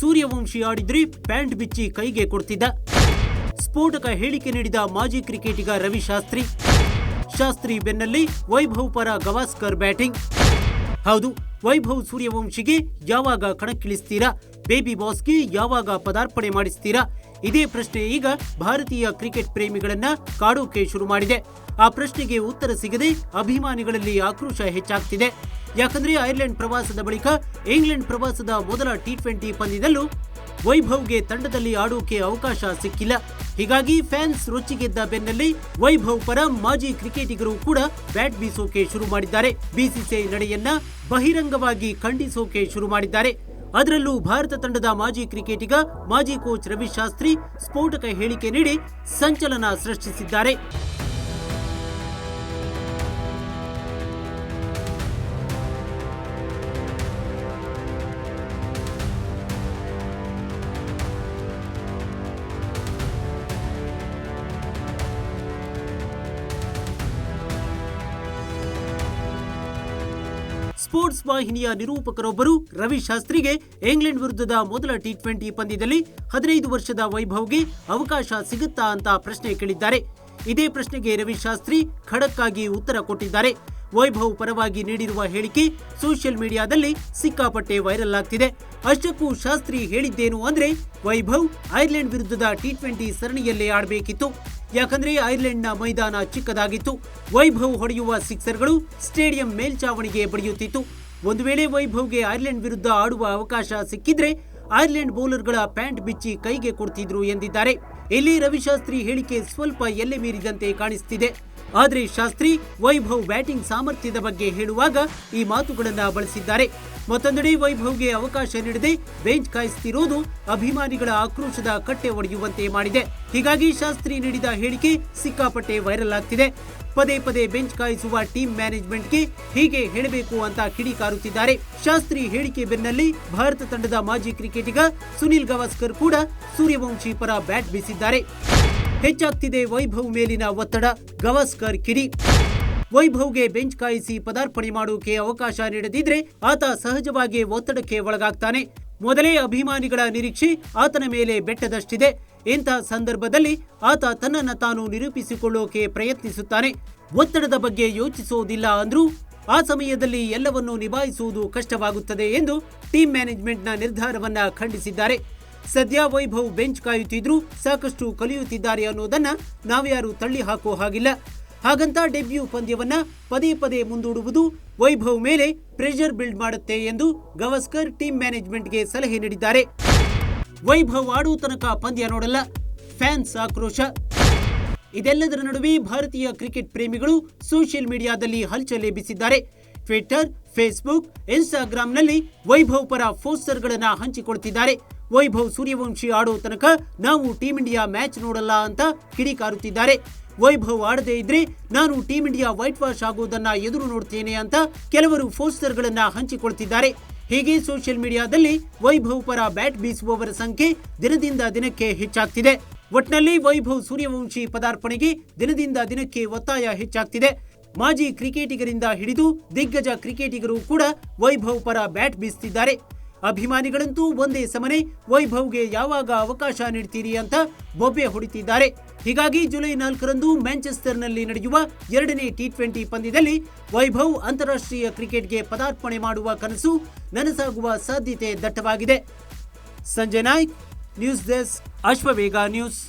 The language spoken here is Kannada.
ಸೂರ್ಯವಂಶಿ ಆಡಿದ್ರೆ ಪ್ಯಾಂಟ್ ಬಿಚ್ಚಿ ಕೈಗೆ ಕೊಡ್ತಿದ್ದ. ಸ್ಫೋಟಕ ಹೇಳಿಕೆ ನೀಡಿದ ಮಾಜಿ ಕ್ರಿಕೆಟಿಗ ರವಿ ಶಾಸ್ತ್ರಿ ಬೆನ್ನಲ್ಲಿ ವೈಭವ್ ಪರ ಗವಾಸ್ಕರ್ ಬ್ಯಾಟಿಂಗ್. ಹೌದು, ವೈಭವ್ ಸೂರ್ಯವಂಶಿಗೆ ಯಾವಾಗ ಕಣಕ್ಕಿಳಿಸ್ತೀರಾ? ಬೇಬಿ ಬಾಸ್ಗೆ ಯಾವಾಗ ಪದಾರ್ಪಣೆ ಮಾಡಿಸ್ತೀರಾ? ಇದೇ ಪ್ರಶ್ನೆ ಈಗ ಭಾರತೀಯ ಕ್ರಿಕೆಟ್ ಪ್ರೇಮಿಗಳನ್ನ ಕಾಡೋಕೆ ಶುರು ಮಾಡಿದೆ. ಆ ಪ್ರಶ್ನೆಗೆ ಉತ್ತರ ಸಿಗದೆ ಅಭಿಮಾನಿಗಳಲ್ಲಿ ಆಕ್ರೋಶ ಹೆಚ್ಚಾಗ್ತಿದೆ. ಯಾಕಂದ್ರೆ ಐರ್ಲೆಂಡ್ ಪ್ರವಾಸದ ಬಳಿಕ ಇಂಗ್ಲೆಂಡ್ ಪ್ರವಾಸದ ಮೊದಲ T20 ಪಂದ್ಯದಲ್ಲೂ ವೈಭವ್ಗೆ ತಂಡದಲ್ಲಿ ಆಡೋಕೆ ಅವಕಾಶ ಸಿಕ್ಕಿಲ್ಲ. ಹೀಗಾಗಿ ಫ್ಯಾನ್ಸ್ ರೊಚ್ಚಿಗೆದ್ದ ಬೆನ್ನಲ್ಲೇ ವೈಭವ್ ಪರ ಮಾಜಿ ಕ್ರಿಕೆಟಿಗರು ಕೂಡ ಬ್ಯಾಟ್ ಬೀಸೋಕೆ ಶುರು ಮಾಡಿದ್ದಾರೆ. ಬಿಸಿಸಿಐ ನಡೆಯನ್ನ ಬಹಿರಂಗವಾಗಿ ಖಂಡಿಸೋಕೆ ಶುರು ಮಾಡಿದ್ದಾರೆ. ಅದರಲ್ಲೂ ಭಾರತ ತಂಡದ ಮಾಜಿ ಕ್ರಿಕೆಟಿಗ ಮಾಜಿ ಕೋಚ್ ರವಿ ಶಾಸ್ತ್ರಿ ಸ್ಫೋಟಕ ಹೇಳಿಕೆ ನೀಡಿ ಸಂಚಲನ ಸೃಷ್ಟಿಸಿದ್ದಾರೆ. ಸ್ಪೋರ್ಟ್ಸ್ ವಾಹಿನಿಯ ನಿರೂಪಕರೊಬ್ಬರು ರವಿ ಶಾಸ್ತ್ರಿಗೆ ಇಂಗ್ಲೆಂಡ್ ವಿರುದ್ಧದ ಮೊದಲ T20 ಪಂದ್ಯದಲ್ಲಿ 15 ವರ್ಷದ ವೈಭವ್ಗೆ ಅವಕಾಶ ಸಿಗುತ್ತಾ ಅಂತ ಪ್ರಶ್ನೆ ಕೇಳಿದ್ದಾರೆ. ಇದೇ ಪ್ರಶ್ನೆಗೆ ರವಿ ಶಾಸ್ತ್ರಿ ಖಡಕ್ ಆಗಿ ಉತ್ತರ ಕೊಟ್ಟಿದ್ದಾರೆ. ವೈಭವ್ ಪರವಾಗಿ ನೀಡಿರುವ ಹೇಳಿಕೆ ಸೋಷಿಯಲ್ ಮೀಡಿಯಾದಲ್ಲಿ ಸಿಕ್ಕಾಪಟ್ಟೆ ವೈರಲ್ ಆಗ್ತಿದೆ. ಅಷ್ಟಕ್ಕೂ ಶಾಸ್ತ್ರಿ ಹೇಳಿದ್ದೇನು ಅಂದ್ರೆ, ವೈಭವ್ ಐರ್ಲೆಂಡ್ ವಿರುದ್ಧದ T20 ಸರಣಿಯಲ್ಲೇ ಆಡಬೇಕಿತ್ತು. ಯಾಕಂದ್ರೆ ಐರ್ಲೆಂಡ್ನ ಮೈದಾನ ಚಿಕ್ಕದಾಗಿತ್ತು. ವೈಭವ್ ಹೊಡೆಯುವ ಸಿಕ್ಸರ್ಗಳು ಸ್ಟೇಡಿಯಂ ಮೇಲ್ಚಾವಣಿಗೆ ಬಡಿಯುತ್ತಿತ್ತು. ಒಂದು ವೇಳೆ ವೈಭವ್ಗೆ ಐರ್ಲೆಂಡ್ ವಿರುದ್ಧ ಆಡುವ ಅವಕಾಶ ಸಿಕ್ಕಿದ್ರೆ ಐರ್ಲೆಂಡ್ ಬೌಲರ್ಗಳ ಪ್ಯಾಂಟ್ ಬಿಚ್ಚಿ ಕೈಗೆ ಕೊಡ್ತಿದ್ರು ಎಂದಿದ್ದಾರೆ. ಇಲ್ಲಿ ರವಿಶಾಸ್ತ್ರಿ ಹೇಳಿಕೆ ಸ್ವಲ್ಪ ಎಲ್ಲೆ ಮೀರಿದಂತೆ ಕಾಣಿಸ್ತಿದೆ. ಆದರೆ ಶಾಸ್ತ್ರಿ ವೈಭವ್ ಬ್ಯಾಟಿಂಗ್ ಸಾಮರ್ಥ್ಯದ ಬಗ್ಗೆ ಹೇಳುವಾಗ ಈ ಮಾತುಗಳನ್ನ ಬಳಸಿದ್ದಾರೆ. ಮತ್ತೊಂದೆಡೆ ವೈಭವ್ಗೆ ಅವಕಾಶ ನೀಡದೆ ಬೆಂಚ್ ಕಾಯಿಸುತ್ತಿರುವುದು ಅಭಿಮಾನಿಗಳ ಆಕ್ರೋಶದ ಕಟ್ಟೆ ಒಡೆಯುವಂತೆ ಮಾಡಿದೆ. ಹೀಗಾಗಿ ಶಾಸ್ತ್ರಿ ನೀಡಿದ ಹೇಳಿಕೆ ಸಿಕ್ಕಾಪಟ್ಟೆ ವೈರಲ್ ಆಗ್ತಿದೆ. ಪದೇ ಪದೇ ಬೆಂಚ್ ಕಾಯಿಸುವ ಟೀಮ್ ಮ್ಯಾನೇಜ್ಮೆಂಟ್ಗೆ ಹೀಗೆ ಹೇಳಬೇಕು ಅಂತ ಕಿಡಿಕಾರುತ್ತಿದ್ದಾರೆ. ಶಾಸ್ತ್ರಿ ಹೇಳಿಕೆ ಬೆನ್ನಲ್ಲೇ ಭಾರತ ತಂಡದ ಮಾಜಿ ಕ್ರಿಕೆಟಿಗ ಸುನಿಲ್ ಗವಾಸ್ಕರ್ ಕೂಡ ಸೂರ್ಯವಂಶಿ ಪರ ಬ್ಯಾಟ್ ಬೀಸಿದ್ದಾರೆ. ಹೆಚ್ಚಾಗ್ತಿದೆ ವೈಭವ್ ಮೇಲಿನ ಒತ್ತಡ, ಗವಾಸ್ಕರ್ ಕಿಡಿ. ವೈಭವ್ಗೆ ಬೆಂಚ್ ಕಾಯಿಸಿ ಪದಾರ್ಪಣೆ ಮಾಡೋಕೆ ಅವಕಾಶ ನೀಡದಿದ್ರೆ ಆತ ಸಹಜವಾಗಿ ಒತ್ತಡಕ್ಕೆ ಒಳಗಾಗ್ತಾನೆ. ಮೊದಲೇ ಅಭಿಮಾನಿಗಳ ನಿರೀಕ್ಷೆ ಆತನ ಮೇಲೆ ಬೆಟ್ಟದಷ್ಟಿದೆ. ಇಂಥ ಸಂದರ್ಭದಲ್ಲಿ ಆತ ತನ್ನನ್ನು ತಾನು ನಿರೂಪಿಸಿಕೊಳ್ಳೋಕೆ ಪ್ರಯತ್ನಿಸುತ್ತಾನೆ. ಒತ್ತಡದ ಬಗ್ಗೆ ಯೋಚಿಸೋದಿಲ್ಲ ಅಂದ್ರೂ ಆ ಸಮಯದಲ್ಲಿ ಎಲ್ಲವನ್ನೂ ನಿಭಾಯಿಸುವುದು ಕಷ್ಟವಾಗುತ್ತದೆ ಎಂದು ಟೀಮ್ ಮ್ಯಾನೇಜ್ಮೆಂಟ್ನ ನಿರ್ಧಾರವನ್ನ ಖಂಡಿಸಿದ್ದಾರೆ. ಸದ್ಯ ವೈಭವ್ ಬೆಂಚ್ ಕಾಯುತ್ತಿದ್ರೂ ಸಾಕಷ್ಟು ಕಲಿಯುತ್ತಿದ್ದಾರೆ ಅನ್ನೋದನ್ನ ನಾವ್ಯಾರು ತಳ್ಳಿ ಹಾಕೋ ಹಾಗಿಲ್ಲ. ಹಾಗಂತ ಡೆಬ್ಯೂ ಪಂದ್ಯವನ್ನ ಪದೇ ಪದೇ ಮುಂದೂಡುವುದು ವೈಭವ್ ಮೇಲೆ ಪ್ರೆಷರ್ ಬಿಲ್ಡ್ ಮಾಡುತ್ತೆ ಎಂದು ಗವಾಸ್ಕರ್ ಟೀಮ್ ಮ್ಯಾನೇಜ್ಮೆಂಟ್ಗೆ ಸಲಹೆ ನೀಡಿದ್ದಾರೆ. ವೈಭವ್ ಆಡೋ ತನಕ ಪಂದ್ಯ ನೋಡಲ್ಲ, ಫ್ಯಾನ್ಸ್ ಆಕ್ರೋಶ. ಇದೆಲ್ಲದರ ನಡುವೆ ಭಾರತೀಯ ಕ್ರಿಕೆಟ್ ಪ್ರೇಮಿಗಳು ಸೋಷಿಯಲ್ ಮೀಡಿಯಾದಲ್ಲಿ ಹಲ್ಚಲ್ ಎಬ್ಬಿಸಿದ್ದಾರೆ. ಟ್ವಿಟರ್, ಫೇಸ್ಬುಕ್, ಇನ್ಸ್ಟಾಗ್ರಾಂನಲ್ಲಿ ವೈಭವ್ ಪರ ಪೋಸ್ಟರ್ಗಳನ್ನ ಹಂಚಿಕೊಳ್ತಿದ್ದಾರೆ. ವೈಭವ್ ಸೂರ್ಯವಂಶಿ ಆಡೋ ತನಕ ನಾವು ಟೀಂ ಇಂಡಿಯಾ ಮ್ಯಾಚ್ ನೋಡಲ್ಲ ಅಂತ ಕಿಡಿಕಾರುತ್ತಿದ್ದಾರೆ. ವೈಭವ್ ಆಡದೇ ಇದ್ರೆ ನಾನು ಟೀಂ ಇಂಡಿಯಾ ವೈಟ್ ವಾಶ್ ಆಗೋದನ್ನ ಎದುರು ನೋಡ್ತೇನೆ ಅಂತ ಕೆಲವರು ಪೋಸ್ಟರ್ಗಳನ್ನ ಹಂಚಿಕೊಳ್ತಿದ್ದಾರೆ. ಹೀಗೆ ಸೋಷಿಯಲ್ ಮೀಡಿಯಾದಲ್ಲಿ ವೈಭವ್ ಪರ ಬ್ಯಾಟ್ ಬೀಸುವವರ ಸಂಖ್ಯೆ ದಿನದಿಂದ ದಿನಕ್ಕೆ ಹೆಚ್ಚಾಗ್ತಿದೆ. ಒಟ್ನಲ್ಲಿ ವೈಭವ್ ಸೂರ್ಯವಂಶಿ ಪದಾರ್ಪಣೆಗೆ ದಿನದಿಂದ ದಿನಕ್ಕೆ ಒತ್ತಾಯ ಹೆಚ್ಚಾಗ್ತಿದೆ. ಮಾಜಿ ಕ್ರಿಕೆಟಿಗರಿಂದ ಹಿಡಿದು ದಿಗ್ಗಜ ಕ್ರಿಕೆಟಿಗರು ಕೂಡ ವೈಭವ್ ಪರ ಬ್ಯಾಟ್ ಬೀಸುತ್ತಿದ್ದಾರೆ. ಅಭಿಮಾನಿಗಳಂತೂ ಒಂದೇ ಸಮನೆ ವೈಭವ್ಗೆ ಯಾವಾಗ ಅವಕಾಶ ನೀಡ್ತೀರಿ ಅಂತ ಬೊಬ್ಬೆ ಹೊಡಿತಿದ್ದಾರೆ. ಹೀಗಾಗಿ ಜುಲೈ 4ರಂದು ಮ್ಯಾಂಚೆಸ್ಟರ್ನಲ್ಲಿ ನಡೆಯುವ 2ನೇ T20 ಪಂದ್ಯದಲ್ಲಿ ವೈಭವ್ ಅಂತಾರಾಷ್ಟ್ರೀಯ ಕ್ರಿಕೆಟ್ಗೆ ಪದಾರ್ಪಣೆ ಮಾಡುವ ಕನಸು ನನಸಾಗುವ ಸಾಧ್ಯತೆ ದಟ್ಟವಾಗಿದೆ. Sanjay Naik, news desk, Ashwavega news.